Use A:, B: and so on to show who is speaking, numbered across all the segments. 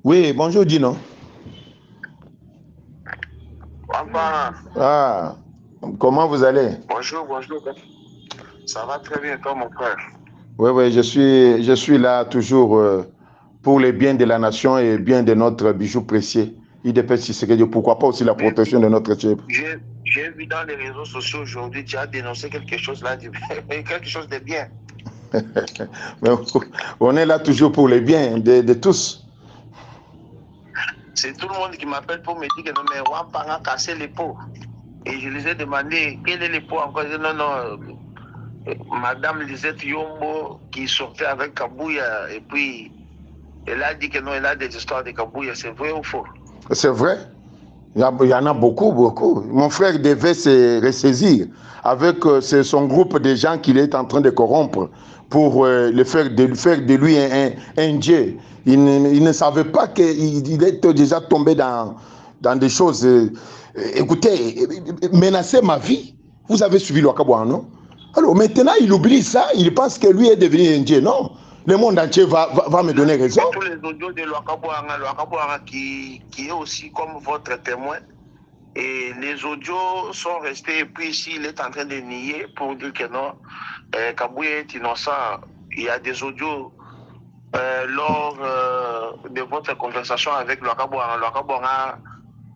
A: Oui, bonjour Dino.
B: Papa.
A: Ah, comment vous allez?
B: Bonjour. Ça va très bien, toi, mon frère.
A: Oui, je suis là toujours pour le bien de la nation et bien de notre bijou précieux. IDP Tshisekedi, pourquoi pas aussi la protection de notre chef.
B: J'ai vu dans les réseaux sociaux aujourd'hui, tu as dénoncé quelque chose là, quelque chose de bien.
A: Mais on est là toujours pour le bien de tous.
B: C'est tout le monde qui m'appelle pour me dire que non, mais Wampang a cassé les pots. Et je les ai demandé quel est les pots encore. Non, Madame Lisette Yombo qui sortait avec Kabouya et puis elle a dit que non, elle a des histoires de Kabouya. C'est vrai ou faux?
A: C'est vrai. Il y en a beaucoup. Mon frère devait se ressaisir avec son groupe de gens qu'il est en train de corrompre pour faire de lui un dieu. Il ne savait pas qu'il était déjà tombé dans des choses. Écoutez, menacer ma vie. Vous avez suivi le Wakabouan, non? Alors maintenant, il oublie ça. Il pense que lui est devenu un dieu. Non. Le monde entier va me donner raison.
B: Tous les audios de Luakabouanga qui est aussi comme votre témoin. Et les audios sont restés, et puis ici, il est en train de nier pour dire que non, Kabouya est innocent. Il y a des audios lors de votre conversation avec Luakabouanga. Luakabouanga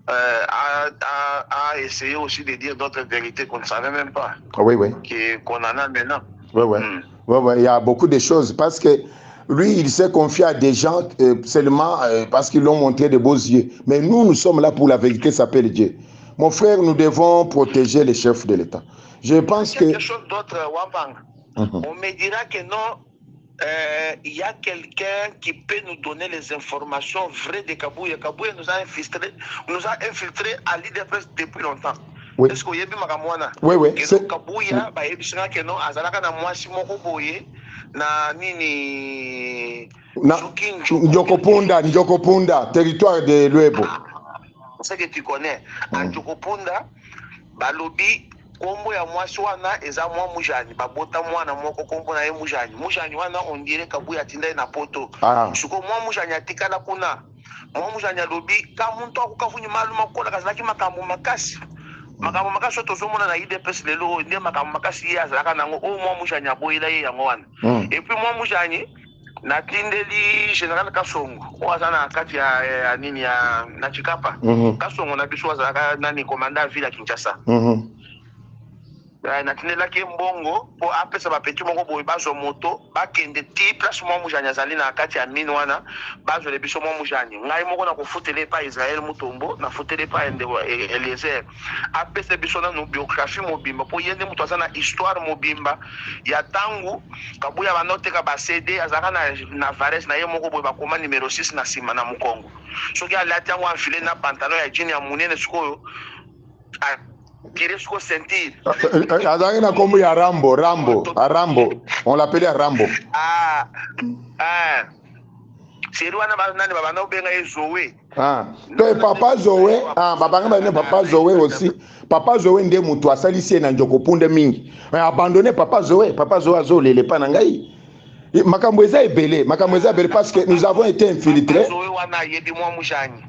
B: a essayé aussi de dire d'autres vérités qu'on ne savait même pas.
A: Oui.
B: Qu'on en a maintenant.
A: Oui. Il y a beaucoup de choses parce que lui, il s'est confié à des gens seulement parce qu'ils l'ont montré de beaux yeux. Mais nous sommes là pour la vérité, s'appelle Dieu. Mon frère, nous devons protéger les chefs de l'État. Je pense que...
B: Quelque chose d'autre, Wampang. On me dira que non, il y a quelqu'un qui peut nous donner les informations vraies de Kabouya. Kabouya nous a infiltré à l'IDPS depuis longtemps.
A: Oui.
B: Est-ce que vous avez vu Makamwana?
A: Oui.
B: Kabouya, bah, il y a que non, azalaka na mwasi moko boye na nini
A: Njokopunda, territoire de Luebo.
B: C'est que tu connais. À Njokopunda, balobi kombo ya mwasi wana eza mwa mujani babota mwana moko kombo na ye mujani wana on dirait Kabouya atinda na poto suko mwa mujani atikala kuna mwa mujani alobi ka muntu akukafunyi maluma kola kazalaki makambo makasi tozomona na IDPS lelo nde makambo makasi ye azalaka nango o mwa mujani aboyela ye yango wana et puis mwa mujani natindeli général Kasongo o aza na kati ya nini ya na Chikapa Kasongo na biso azalaka nani commandant ville ya Kinshasa natindelaki mbongo po apesa bapeti moko boye bazwa moto bakende ti place mwa mujani azali na kati ya mine wana bazwele biso mwa mujani ngai moko na kofutela epai Israel Mutombo nafutela epai Eliezer apesa biso nanu biographie mobimba po ye nde moto aza na histoire mobimba ya ntango Kabouya banoteka bacd azalaka na vares na ye moko boye bakoma numero 6 na nsima na mokongo soki alati yango enfile na pantalon ya jini ya monene sikoyo Kiresko sentir.
A: Azangi na kombo ya Rambo. On l'appelait Rambo.
B: C'est wana nani baba na obenga Zoé.
A: Donc papa Zoé, baba ngaba papa Zoé aussi. Papa Zoé nde mutu asalisi na Njokopunda mingi. Mais abandonné papa Zoé azole le pa na ngai. Makambo eza ebele parce que nous avons été infiltrés.
B: Zoé wana yebi mwa mujani.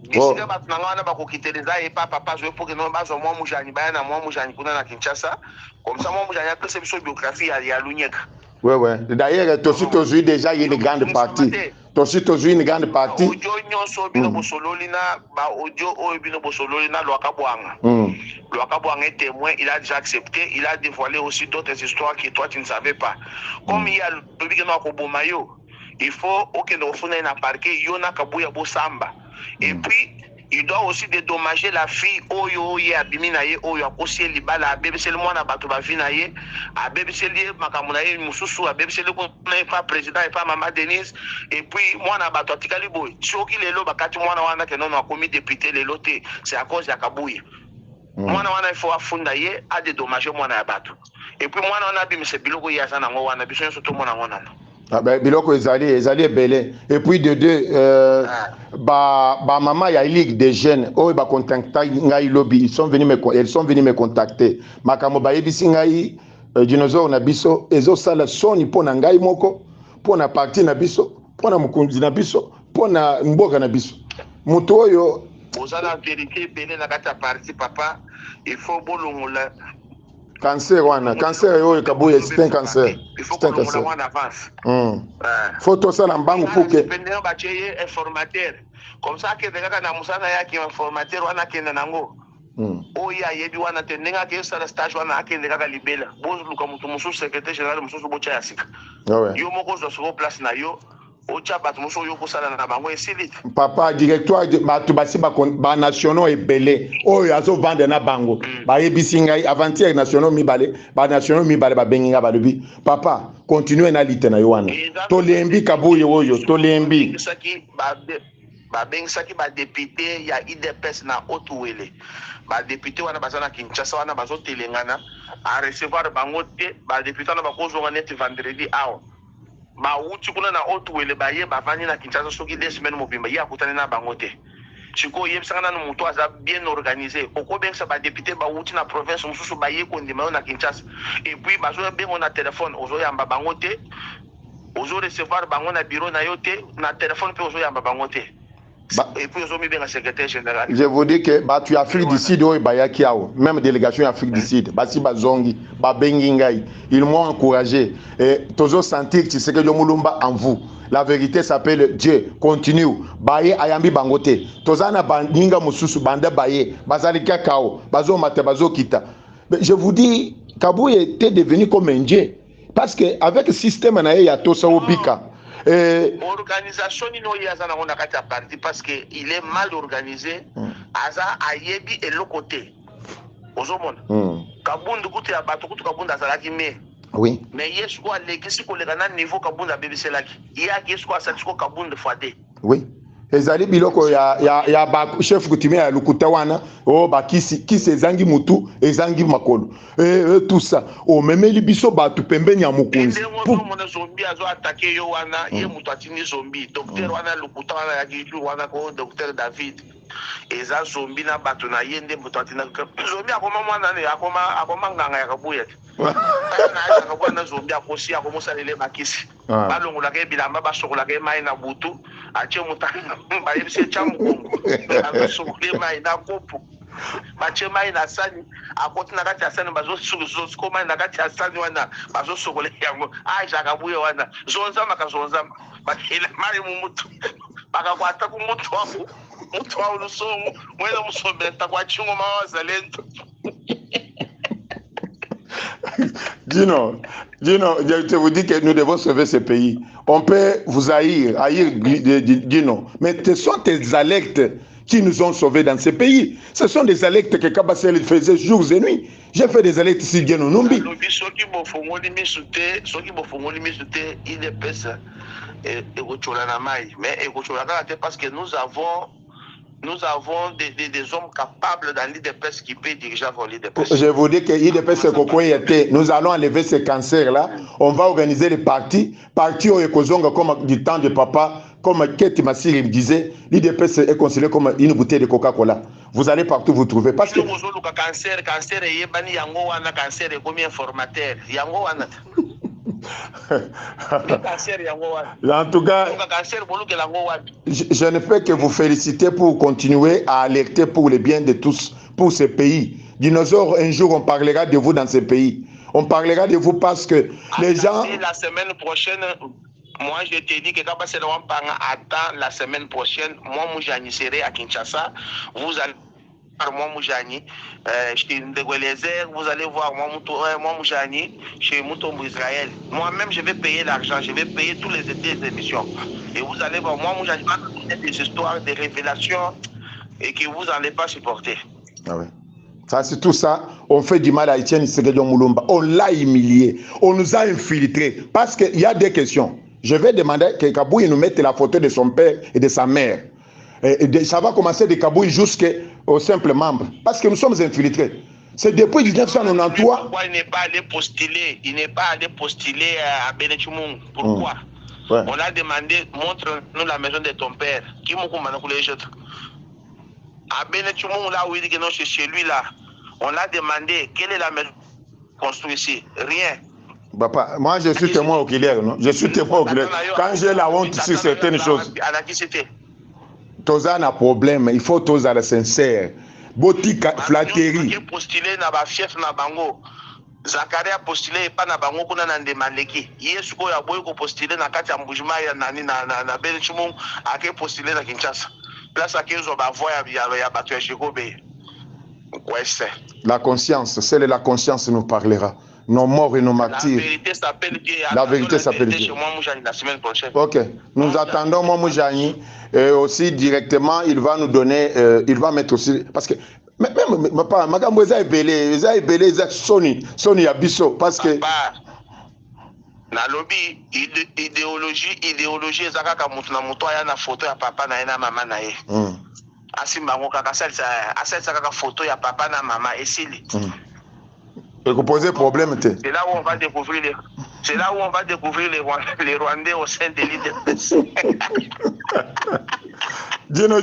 B: Décidé batanga wana bakokiteleza epa papa Zoé pour que non bazwa mwa mujani baya na mwa mujani kuna na Kinshasa comme ça mwa mujani apesa biso biographie ya Lunyeka.
A: Ouais. D'ailleurs tosi déjà une grande partie. Une grande partie.
B: Audio nyonso bino bosololi na ba audio oyo bino bosololi na Luakabouanga. Luakabouanga est témoin, il a déjà accepté, il a dévoilé aussi d'autres histoires que toi tu ne savais pas. Comme il y a le que no akoboma yo, il faut okende ofuna na parquet yo na Kabouya bosamba. Et puis, il doit aussi dédommager la fille oyo ye abimina ye oyo akosi libala abebiseli mwana bato bavina ye abebiseli makambo na ye mususu abebiseli kuna epa président epa mama Denise et puis mwana bato atikali boye soki lelo bakati mwana wana ke nono akomi député lelo te c'est à cause ya Kabouya mwana wana il faut afunda ye a dédommager mwana ya bato et puis mwana wana abimisa biloko ye aza nango wana biso nyonso tomona ngo nano.
A: Biloko ezali ebele et puis de deux ba maman ya ligue des jeunes oyo ba contacta ngai lobby elles sont venus me contacter makambo ba yebisi ngai dinosaure na biso ezo sala soni pona ngai moko pona parti na biso pona mukunzi na biso pona mboka na biso moto oyo
B: ozala vérité belé na kati ya parti papa il faut bolongola
A: cancer wana cancer oyo kabuye c'est un cancer
B: il faut bolongola en avance
A: faut tosala mbangu pour que
B: pendant batie informateur comme ça que daga na musana yaki informateur wana kenda nango oya yebi wana te ndenge ake sala stage wana akende kaka libela boluka mutu mususu secrétaire général mususu bocha ya sika yo moko zo sur place na yo ocha batu mususu yo kosala na bango esili
A: papa directoire batu basi ba nationaux ebele oyo azo vendre na bango ba yebisi ngai avant-hier nationaux mibale ba nationaux mibale ba benginga balobi papa continuer na lite na yo wana tolembi kabuye oyo tolembi
B: babengisaki badepute ya IDPS na Otuwele badepute wana baza na Kinshasa wana bazotelengana a recevoir bango te badepute wana bakozonga neti vendredi awa bauti kuna na Otuwele baye bavandi na Kinshasa soki 2 semaines mobimba ye akutani na bango te sikoyo yebisaka nanu moto aza bien organisé okobengisa badepute bauti na province mosusu baye kondima yo na Kinshasa epuis bazobengo na telefone ozoyamba bango te ozo recevoir bango na bureau na yo te na telefone mpe ozoyamba bango te. Et puis, secrétaire général.
A: Je vous dis que tu as Afrique du Sud, même délégation Afrique du Sud, Basi Bazongi, Babengingai, ils m'ont encouragé. Et toujours sentir que c'est que Mulumba en vous. La vérité s'appelle Dieu. Continue. Baye ayambi bangote. Tozana bandinga mususu banda baye. Bazalika kao. Bazo mate bazo kita. Je vous dis, Kabou était devenu comme un Dieu. Parce que avec le système na ya tosa obika.
B: Organisation ni no yaza na on a parti parce que il est mal organisé aza ayebi et le côté ozomona kabundu kutu ya bato kutu kabunda azalaki me
A: oui
B: mais yesu ko alekisi ko lekana niveau kabunda bebiselaki yaki yesu ko asali ko kabunda fade
A: oui ezali biloko ya ba chef coutumier ya lukuta wana o ba kisi ezangi mutu ezangi makolo tout ça o memeli biso batu pembeni ya mukunzi
B: pour mon zombie azo attaquer yo wana ye mutu atini zombie docteur wana lukuta wana ya kitu wana ko docteur David eza zombie na batu na yende mutu atina zombie akoma mwana ne akoma nganga ya kabuya na akoma zombie akosi akoma salele makisi balongola ke bilamba basokola ke mai na butu ache mutanga bayebise chamukongo akasokole mai na kopo bache mai na sani akoti na kati ya sani bazo mai na kati ya sani wana bazo sokole yango aisha kabuya wana zonza bakela mari mumutu bakakwata ku mutu wa lusomo mwela musobeta kwa chungo mawazalendo.
A: Dino, je vous dis que nous devons sauver ce pays. On peut vous haïr Dino, mais ce sont des alertes qui nous ont sauvés dans ce pays. Ce sont des alertes que Kabassel faisait jours et nuits. J'ai fait des alertes ici, Dino Numbi.
B: Parce que nous avons des hommes capables dans l'IDPS qui peuvent diriger vers l'IDPS.
A: Je vous dis que l'IDPS, nous allons enlever ce cancer-là. On va organiser les partis. Partis au Ekozonga, comme du temps de papa, comme Keti Massiri me disait, l'IDPS est considéré comme une bouteille de Coca-Cola. Vous allez partout vous trouver. Parce que.
B: Cancer, cancer est comme informateur.
A: En tout cas, je ne peux que vous féliciter pour continuer à alerter pour le bien de tous, pour ce pays. Dinosaure, un jour on parlera de vous dans ce pays. On parlera de vous parce que les gens...
B: La semaine prochaine, moi je t'ai dit que quand c'est attends la semaine prochaine, moi je serai à Kinshasa. Vous allez... Moi Moujani, chez Ndegwelezer, vous allez voir moi Moujani, chez Moutombo Israël. Moi-même, je vais payer l'argent, je vais payer tous les émissions. Et vous allez voir, moi Moujani, des histoires, des révélations, et que vous n'allez pas supporter.
A: Ah ouais. Ça, c'est tout ça. On fait du mal à Etienne Tshisekedi Mulumba. On l'a humilié. On nous a infiltrés. Parce qu'il y a des questions. Je vais demander que Kabouye nous mette la photo de son père et de sa mère. Et ça va commencer de Kabouye jusqu'au simple membre. Parce que nous sommes infiltrés. C'est depuis 1993.
B: Pourquoi il n'est pas allé postuler? Il n'est pas allé postuler à Benetimoun. Pourquoi? Ouais. On a demandé, montre-nous la maison de ton père. Qui m'a commandé les autres? À Benetimoun, là où il dit que non, c'est chez lui là. On a demandé, quelle est la maison construite ici? Rien.
A: Papa, moi je suis témoin oculaire, non? Je suis témoin oculaire. Quand j'ai la honte sur certaines choses, Toza n'a problème, il faut Toza la sincère. Botika flatterie.
B: Zakaria a postulé pas na bango kuna na ndemandeki. Yesu ko ya boy ko postulé na kati ya mbujima ya nani na Benchimon a ke postulé na Kinshasa. Place à 15 ba voya ya batu ya Jekobe. Ouais, c'est.
A: La conscience, celle de la conscience nous parlera. Nos morts et nos martyrs.
B: La vérité s'appelle Dieu.
A: La vérité s'appelle Dieu.
B: La semaine prochaine.
A: Ok, nous attendons Momoujani et aussi directement il va nous donner, il va mettre aussi parce que même pas magambo eza ebele Sony Abisso parce que
B: na lobby idéologie ezaka ka mutu na mutu aya na photo ya papa na ena mama na ye asimba ngo kaka asalisa kaka photo ya papa na mama esili
A: et que poser problème
B: c'est là où on va découvrir les Rwandais au sein de l'IDPS.
A: Dino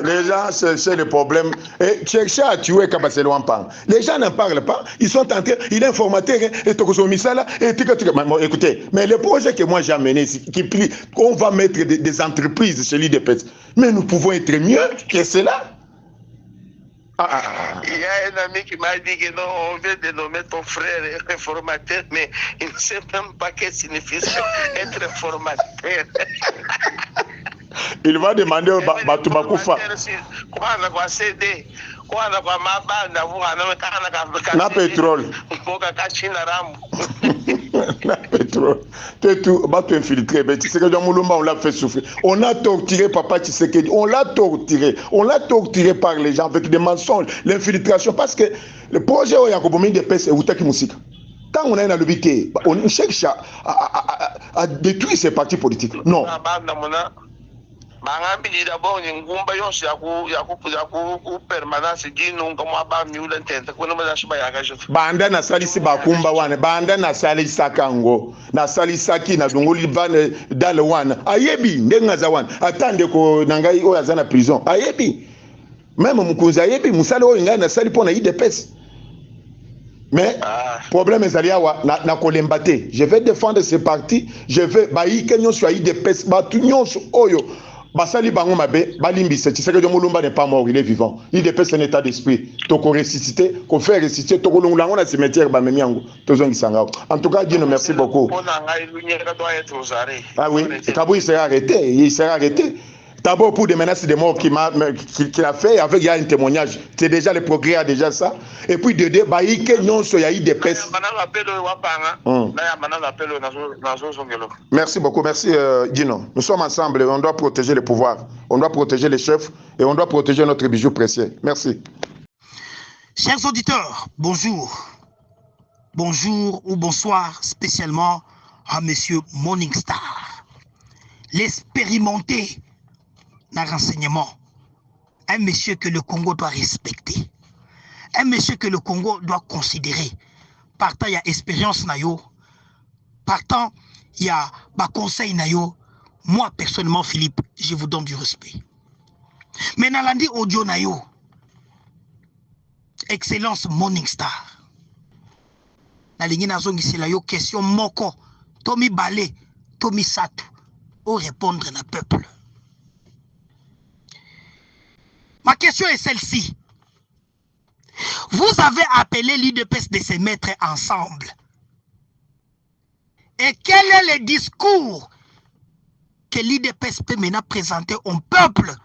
A: les gens cherchent des problèmes et cherchent à tuer Kabasele Wampang. Les gens n'en parlent pas. Ils sont en train, il est informateur et écoutez, mais le projet que moi j'ai amené ici, on va mettre des entreprises chez l'IDPS, mais nous pouvons être mieux que cela.
B: Il y a un ami qui m'a dit que non, on vient de nommer ton frère informateur, mais il ne sait même pas qu'est-ce que signifie être informateur.
A: Il va demander au Batubakoufa. Na pétrole. Na pétrole. Tout infiltré. On l'a fait souffrir. On a torturé Papa Tshisekedi. On l'a torturé. On l'a torturé par les gens avec des mensonges, l'infiltration. Parce que le projet où il y a des pèses et Outaki Moussika. Quand on est dans le BT, on cherche à détruire ces partis politiques. Non.
B: Bangambi d'abord ni ngumba yonse ya ku permanence dino ngoma ba miula ntenta kuna mazashiba yakaje
A: banda na salisi bakumba wana banda na salisa kango na salisa ki na dongoli van dale wana ayebi ndenga za wana atande ko nangai oya za na prison ayebi même mukunza ayebi musale oyo ngai na sali pona IDPS. Mais problème ezali awa na kolemba te. Je vais défendre ce parti, je vais bayi kenyo soit IDPS batu nyonso oyo basali bango mabe balimbisa Tshisekedi Mulumba n'est pas mort, il est vivant. Il dépêche un état d'esprit. Toko ressusciter, ko faire ressusciter, toko longulango na cimetière ba memiango. Tozongi sanga. En tout cas, Dino, merci beaucoup. Ah oui, et Kabou il sera arrêté. D'abord pour des menaces de mort qu'il a fait, avec il y a un témoignage. C'est déjà le progrès a déjà ça. Et puis de deux, bah il y a eu des pestes. Merci beaucoup, merci Dino. Nous sommes ensemble, on doit protéger le pouvoir, on doit protéger les chefs et on doit protéger notre bijou précieux. Merci.
C: Chers auditeurs, bonjour. Bonjour ou bonsoir spécialement à Monsieur Morningstar. L'expérimenté dans le renseignement, un monsieur que le Congo doit respecter, un monsieur que le Congo doit considérer. Partant, il y a expérience nayo, partant, il y a conseil nayo. Moi, personnellement, Philippe, je vous donne du respect. Mais dans l'andi audio nayo, Excellence Morningstar, la ligne nazongi c'est la yo question moko, Tomi Balé, Tomi Satou, au répondre na peuple. Ma question est celle-ci. Vous avez appelé l'IDPS de se mettre ensemble. Et quel est le discours que l'IDPS peut maintenant présenter au peuple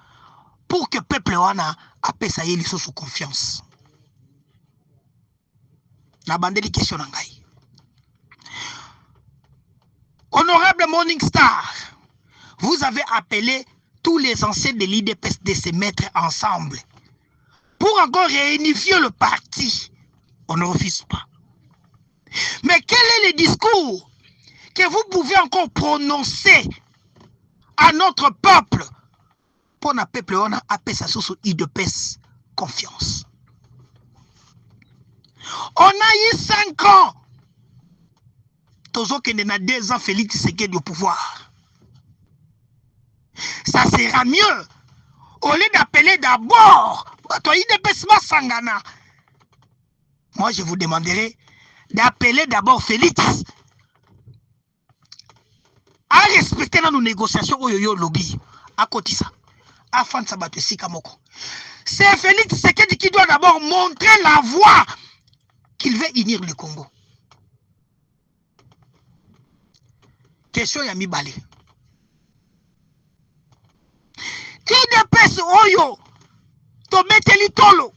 C: pour que le peuple appelle ça y est sous confiance? La bande de questions nangai. Honorable Morningstar, vous avez appelé tous les anciens de l'IDPS de se mettre ensemble pour encore réunifier le parti. On ne refuse pas. Mais quel est le discours que vous pouvez encore prononcer à notre peuple pour notre peuple on a appelé ça sous IDPS confiance? On a eu 5 ans. Toujours qu'il y a 2 ans, Félix Tshisekedi au pouvoir. Ça sera mieux. Au lieu d'appeler d'abord, moi je vous demanderai d'appeler d'abord Félix à respecter dans nos négociations au yo lobby à côté ça afin de s'abattre Sikamoko. C'est Félix Tshisekedi qui doit d'abord montrer la voie qu'il veut unir le Congo. Question Yami Balé. IDPS Oyo, Tobeteli Tolo,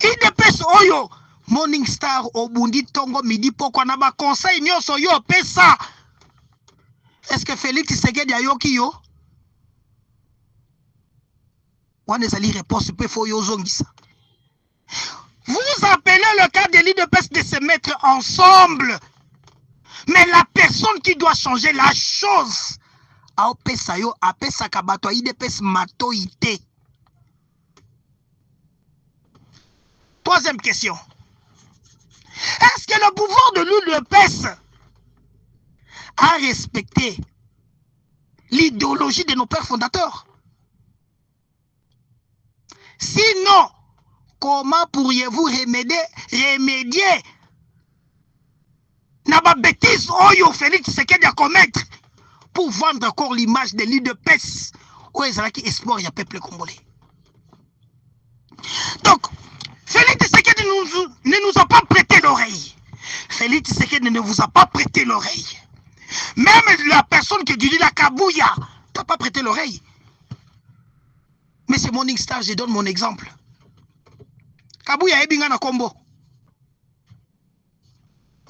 C: IDPS Oyo, Morning Star, Obundi Tongo, Midi Poko, Naba Conseil, Nyoso Yo, Pesa. Est-ce que Félix Tshisekedi a Yoki Yo? On est allé réponse, peut faut Yo Zongisa. Vous appelez le cas de l'IDPS de se mettre ensemble. Mais la personne qui doit changer la chose, troisième question. Est-ce que le pouvoir de l'UDPS a respecté l'idéologie de nos pères fondateurs? Sinon, comment pourriez-vous remédier na ba bêtise oyo Félix Tshisekedi a commettre pour vendre encore l'image de l'UDPS où ezalaki espoir ya peuple congolais? Donc, Félix Tshisekedi ne nous a pas prêté l'oreille. Félix Tshisekedi ne vous a pas prêté l'oreille. Même la personne qui dit la Kabouya n'a pas prêté l'oreille. Mais c'est Morning Star, je donne mon exemple. Kabouya ebinga na kombo.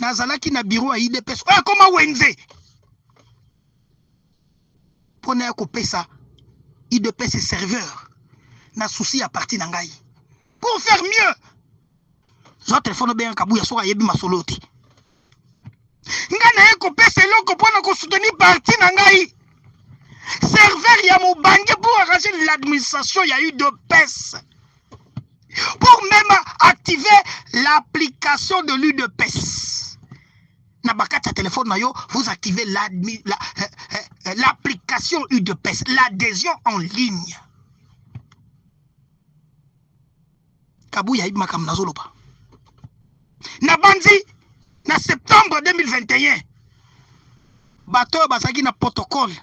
C: Nazalaki na bureau à IDPS. Comment Wenze? Prenez un coupé ça. IDPS est serveur. Na souci à partir d'Angaï. Pour faire mieux. J'ai téléphone bien Kabouya soit yebi masoloti. Ngana un coupé c'est l'eau pour soutenir parti d'Angaï. Serveur ya Mobange pour arranger l'administration, il y a eu IDPS. Pour même activer l'application de l'UDPS. Nabakata téléphone vous activez l'application UDPS, l'adhésion en ligne. Kabouya Ibmakam Nazolopa. Nabandi, na septembre 2021, bato basaki na protocole.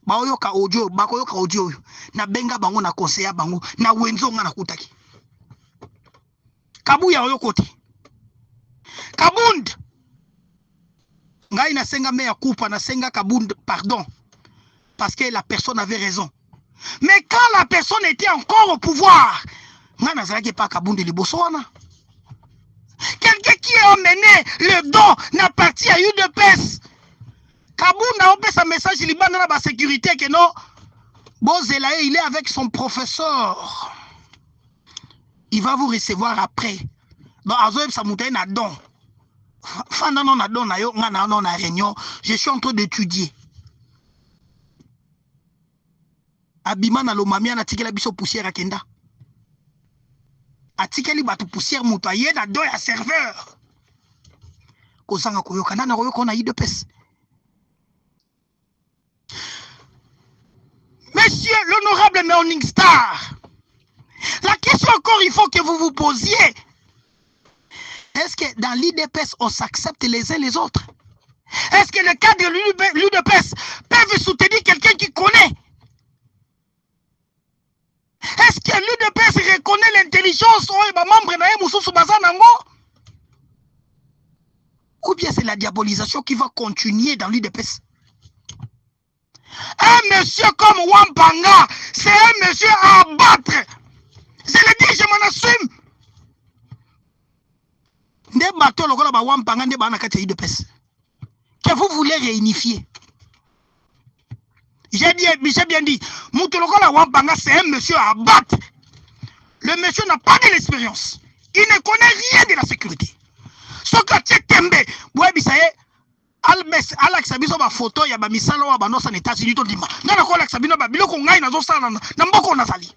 C: Baoyoka audio, bakoyoka audio. Na benga bango na conseiller bango, na wenzo nga na kutaki. Kabouya oyokoti. Kabund. Ngai na senga me ya coupa na senga Kabund pardon parce que la personne avait raison. Mais quand la personne était encore au pouvoir, nga nazalaki pas Kabund liboso wana. Quelqu'un qui a emmené le don n'a parti à UDPS. Kabund a opé sa message liban na ba sécurité que non. Bozelaye il est avec son professeur. Il va vous recevoir après. Donc azoeb sa moutaine na don. Je suis en train d'étudier. Abima na lomamia na tikela biso poussière akenda. Atikeli batu poussière mutu aye na do ya serveur. Kozanga koyoka na koyoka na IDPS. Monsieur l'honorable Morning Star, la question encore il faut que vous vous posiez. Est-ce que dans l'IDPS, on s'accepte les uns les autres? Est-ce que le cas de l'UDPS peut soutenir quelqu'un qui connaît? Est-ce que l'UDPS reconnaît l'intelligence ou bien c'est la diabolisation qui va continuer dans l'UDPS? Un monsieur comme Wampanga, c'est un monsieur à abattre. Je le dis, je m'en assume. Que vous voulez réunifier. J'ai bien dit, Moutolokola Wampanga, c'est un monsieur à abattre. Le monsieur n'a pas de l'expérience. Il ne connaît rien de la sécurité. Ce que tu tembe, Alex Abiso ba photo ya ba misalo wa banosa na États-Unis to dima. Nana ko Alex Abino ba biloko ngai na zo sala na mboko nazali.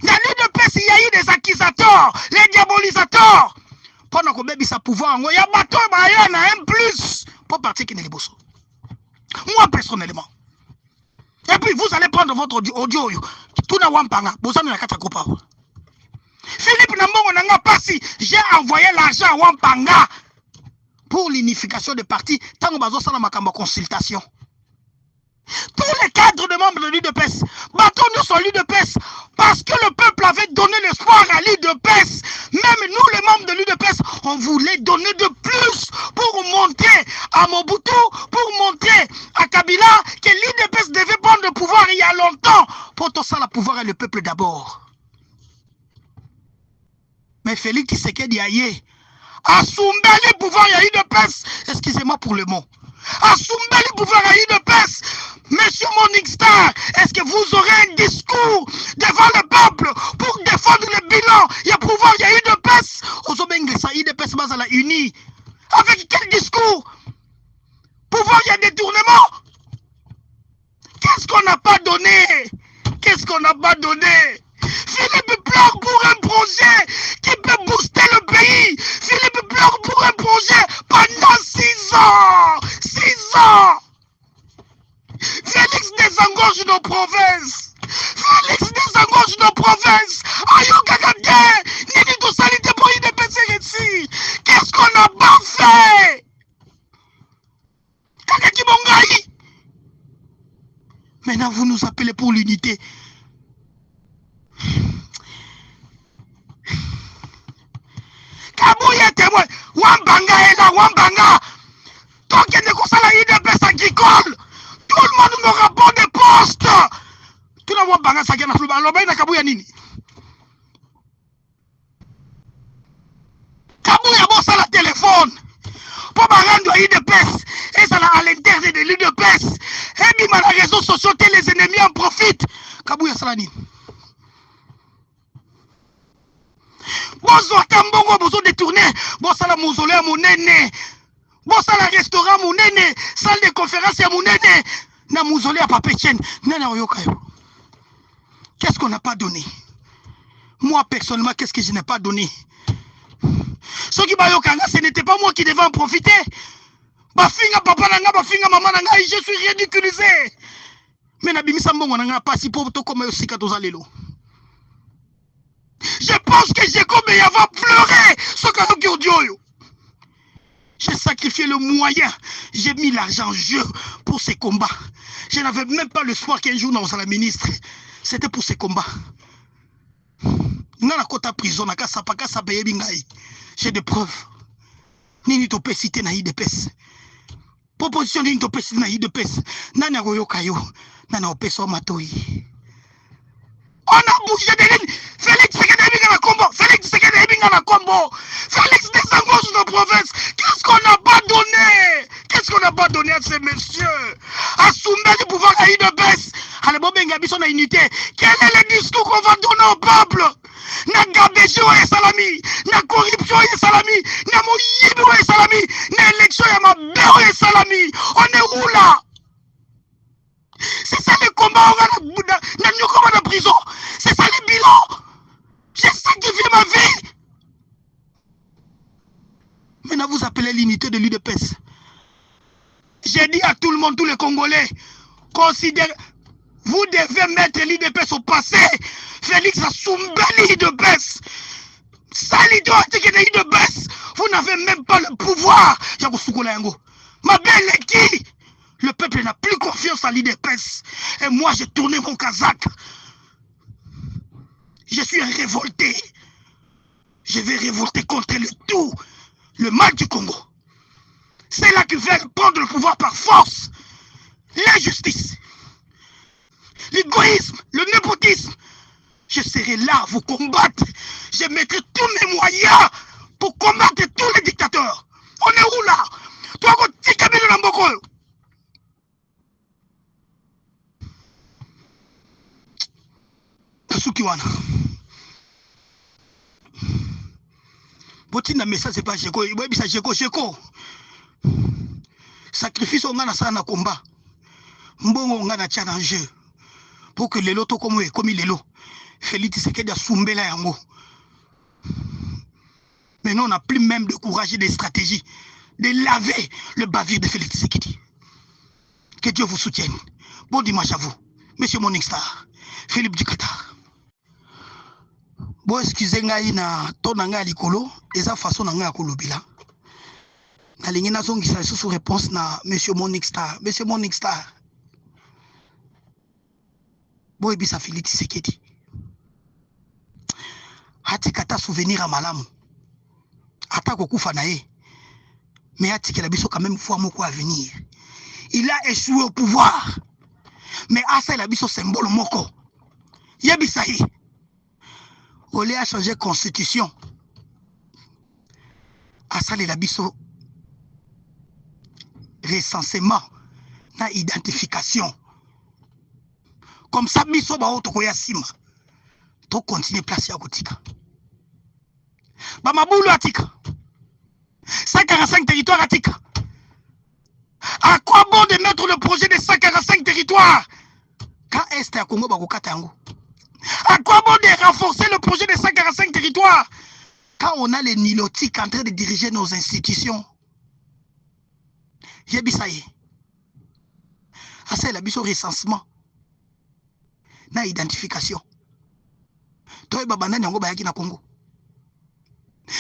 C: Dans l'UDPS, il y a eu des accusateurs, les diabolisateurs. Pendant qu'on bébé sa pouvoir, il y a bateau, il y en a un plus pour partir qui n'est pas bosso. Moi, personnellement. Et puis, vous allez prendre votre audio. Tout n'a wampanga. Vous allez la katakopa. Philippe Nambongo Nanga Passi, j'ai envoyé l'argent à Wampanga pour l'unification des partis. Tango Bazo Sana Makamba consultation. Tous les cadres de membres de l'UDPS, battons-nous sur l'UDPS parce que le peuple avait donné l'espoir à l'UDPS. Même nous, les membres de l'UDPS, on voulait donner de plus pour montrer à Mobutu, pour montrer à Kabila que l'UDPS devait prendre le pouvoir il y a longtemps. Pour tout ça, le pouvoir et le peuple d'abord. Mais Félix Tshisekedi Aye a soumbé le pouvoir à l'UDPS. Excusez-moi pour le mot. A soumbé le pouvoir à l'UDPS. Monsieur Morning Star, est-ce que vous aurez un discours devant le peuple pour défendre le bilan? Il y a pouvoir, il y a UDPS. Ozobengue ça, UDPS Bazala uni. Avec quel discours? Pouvoir, il y a détournement. Qu'est-ce qu'on n'a pas donné? Qu'est-ce qu'on n'a pas donné? Philippe pleure pour un projet qui peut booster le pays. Philippe pleure pour un projet pendant 6 ans. 6 ans. Félix désengorge nos provinces. Félix désengorge nos provinces. Ayoka Gagé, Nini Tousalité pour IDPC ici. Qu'est-ce qu'on n'a pas fait? Kakaki Bongaï. Maintenant, vous nous appelez pour l'unité. Kabouya témoin. Wambanga est là, Wambanga. Tant qu'il y a des conseils à IDPS agricole. Tout le monde n'aura pas de poste. Tout le monde banga sakena fluba loba na Kabuya nini. Kabuya bossa la téléphone. Pour barando IDPS et ça à l'intérieur de l'UDPS. Et puis dans les réseaux sociaux les ennemis en profitent. Kabuya sala nini. Bozo tambongo bozo détourné. Bossa la mausolée à mon nene. Bossa la restaurant mon nene. Salle de conférence à mon nene. Na mausolée à Papa Etienne. Nana Oyokayo. Qu'est-ce qu'on n'a pas donné? Moi, personnellement, qu'est-ce que je n'ai pas donné? Ce qui m'a yokanga, ce n'était pas moi qui devais en profiter. Bafinga papa nanga, bafinga maman nanga, je suis ridiculisé. Mais Nabimisa Mbongo nanga pas si pauvre comme Yosika Tozalelo. Je pense que j'ai comme il va pleurer ce que audio. J'ai sacrifié le moyen, j'ai mis l'argent en jeu pour ces combats. Je n'avais même pas l'espoir qu'un jour nous allons la ministre. C'était pour ces combats. Dans la côte à prison, j'ai des preuves. Nini topé cité na IDPS. Proposition nini topé cité na IDPS. Nana goyo kayo, nana opeso matoi. On a bougé de lignes. Félix Tshisekedi binga na combo. Félix Tshisekedi binga na combo. Félix désengorge nos provinces. Qu'est-ce qu'on n'a pas donné? Qu'est-ce qu'on n'a pas donné à ces messieurs? À soumettre le pouvoir à IDPS. Allez, bon, benga biso na unité. Quel est le discours qu'on va donner au peuple? Na gabéjo et salami, na corruption et salami, na moyibi et salami, na élection et ma béo et salami. On est où là? C'est ça le combat, on a la prison. C'est ça le bilan. J'ai sacrifié ma vie. Maintenant, vous appelez l'unité de l'UDPS. J'ai dit à tout le monde, tous les Congolais, considérez, vous devez mettre l'UDPS au passé. Félix a soumbé l'UDPS. Vous n'avez même pas le pouvoir. Ma belle est qui? Le peuple n'a plus confiance à l'UDPS. Et moi, j'ai tourné mon kazakh. Je suis un révolté. Je vais révolter contre le tout, le mal du Congo. C'est là qu'ils veulent prendre le pouvoir par force. L'injustice, l'égoïsme, le népotisme. Je serai là à vous combattre. Je mettrai tous mes moyens pour combattre tous les dictateurs. On est où là? Toi, tu es Namboko. Sukiwana. Botina message c'est pas Jeko, il ça Jeko. Sacrifice on a ça na combat. Mbongo on a challenge pour que les lotos comme les lots. Félix Tshisekedi a soumbé la yango. Maintenant on n'a plus même de courage et de stratégie de laver le bavire de Félix Tshisekedi. Que Dieu vous soutienne. Bon dimanche à vous. Monsieur Morning Star, Philippe du Qatar. Bon, excusez-moi, na ton nanga likolo, eza façon nanga kolobila. Na lingi na zongi sa sous réponse na Monsieur Monique Star. Monsieur Monique Star. Bon, ebisa Félix Tshisekedi. Hati kata souvenir à malamu. Ata kokufa na ye. Mais hati kela biso quand même fois moko à venir. Il a échoué au pouvoir. Mais asa il a biso symbole moko. Yebisa ye. Olé a changé constitution. Asa il a biso recensement na identification. Comme ça biso ba auto koya sima. To continuer place ya kotika. Ba mabulu atika. 145 territoires atika. À quoi bon de mettre le projet de 145 territoires quand est à Congo bakokata yango? À quoi bon de renforcer le projet de 145 territoires quand on a les nilotiques en train de diriger nos institutions? Yebisaye. Asa la biso recensement na identification. Toi babanani yango bayaki na Congo.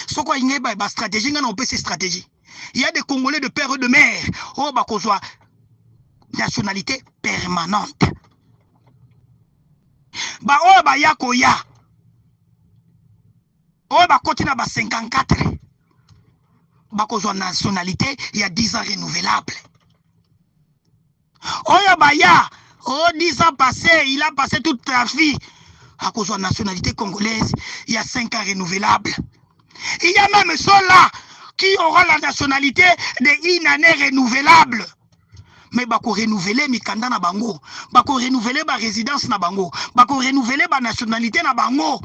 C: Soko ingeba ba stratégie ngana on peut ces stratégies. Il y a des Congolais de père et de mère. Oh bakozwa nationalité permanente. Ba oh ba ya koya. Oh ba continue ba 54. Bakozwa nationalité il y a 10 ans renouvelable. Oh ya ba ya. Oh 10 ans passés, il a passé toute la vie. À cause de la nationalité congolaise, il y a 5 ans renouvelables. Il y a même ceux-là qui auront la nationalité de une année renouvelable. Mais bako renouveler mikanda na bango, bako renouveler ba résidence na bango, bako renouveler ba nationalité na bango.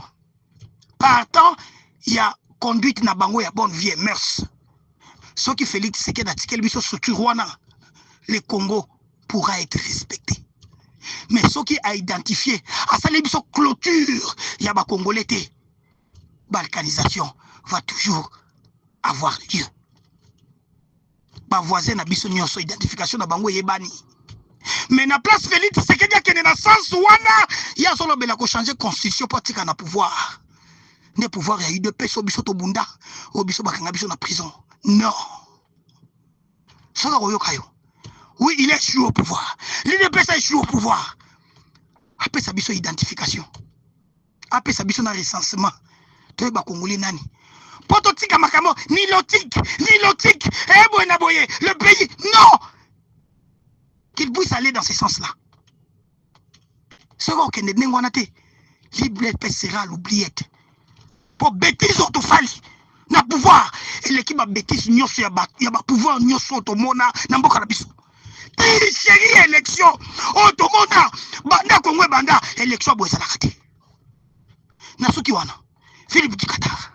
C: Partant, il y a conduite na bango, il y a bonne vie et mœurs. Ce qui Félix Tshisekedi a tiqué biso Soturuana, le Congo pourra être respecté. Mais ce qui a identifié, à sa clôture, il y a ba Congolais, balkanisation va toujours avoir lieu. Ba voisin na biso nyonso identification na bango yebani. Mais na place Félix Tshisekedi qui est dans sens wana, il y a solo bela ko changer constitution pour tika na pouvoir. Ne pouvoir ya de peso biso to bunda, o biso bakanga biso na prison. Non. Solo koyo kayo. Oui, il est échoué au pouvoir. L'UDPS a échoué au pouvoir. Après sa biso identification. Après sa biso na recensement. Toi ba Congolais nani. Pototika makamo nilotique, boye, le pays non. Qu'il puisse aller dans ce sens-là. Ce qu'on ne n'engwana te. L'UDPS sera à l'oubliette. Pour bêtise autofali. Na pouvoir et l'équipe a bêtise nyoso ya ba pouvoir nyoso to mona na mboka na biso. Chérie élection otomona banda Congo banda élection boza la kate na soki wana Philippe Dikatar